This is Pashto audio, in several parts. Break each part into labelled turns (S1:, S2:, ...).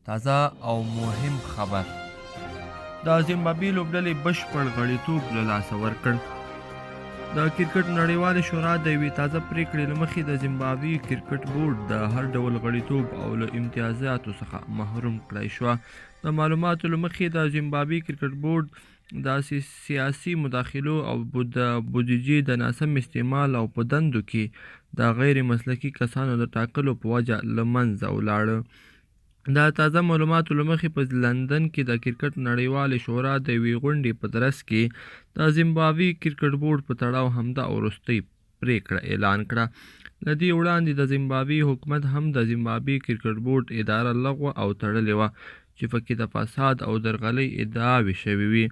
S1: تازه او مهم خبر. د زیمبابوې لوبډلې بشپړ غړیتوب له لاسه ورکړ. د کرکټ نړیوالې شورا د یوې تازه پریکړې له مخې د زیمبابوې کرکټ بورډ د هر ډول غړیتوب او له امتیازاتو څخه محروم کړی شوه. د معلوماتو له مخې د زیمبابوې کرکټ بورډ د سیاسي مداخلو او د بودیجې د ناسم استعمال او په دندو کې د غیر مسلکي کسانو د ټاکلو په وجه له منځه ولاړه. د تازه معلوماتو له مخې په لندن کې د کرکټ نړیوالې شورا د یوې غونډې په ترڅ کې د زیمبابوې کرکټ بورډ په تړاو همدا وروستۍ پریکړه اعلان کړه. له دې وړاندې د زیمبابوې حکومت هم د زیمبابوې کرکټ بورډ اداره لغوه او تړلې وه چې پکې د فساد او درغلۍ ادعاوې شوې وې.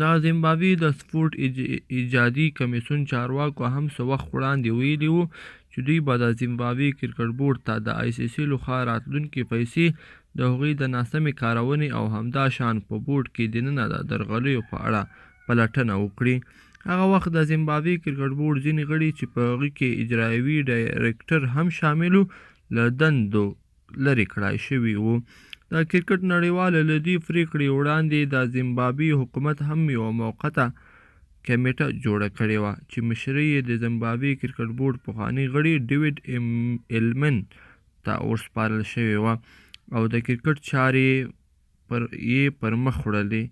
S1: د زیمبابوې د سپورټ ایجادي کمیسیون چارواکو هم څه وخت وړاندې ویلي وو چې دوی به د زیمبابوې کرکټ بورډ ته د آی سی سی لخوا راتلونکې پیسې د هغوی د ناسمې کارونې او همداشان په بورډ کې دننه د درغلیو په اړه پلټنه وکړي. هغه وخت د زیمبابوې کرکټ بورډ ځینې غړي چې په هغې کې اجرایوي ډایرکټر هم شامل وو له دندو لرې کړای شوي وو. د کرکټ نړیواله له دې پریکړې وړاندې د زیمبابوې حکومت هم یوه موقته کمیټه جوړه کړې وه چې مشري یې د زیمبابوې کرکټ بورډ پخواني غړي ډیوډ ایلمن ته ورسپارل شوې وه او د کرکټ چارې یې پر مخ وړلې.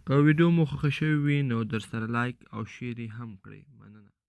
S1: که ویډیو مو خوښه شوې وي نو درسره لایک او شیر یې هم کړئ. مننه.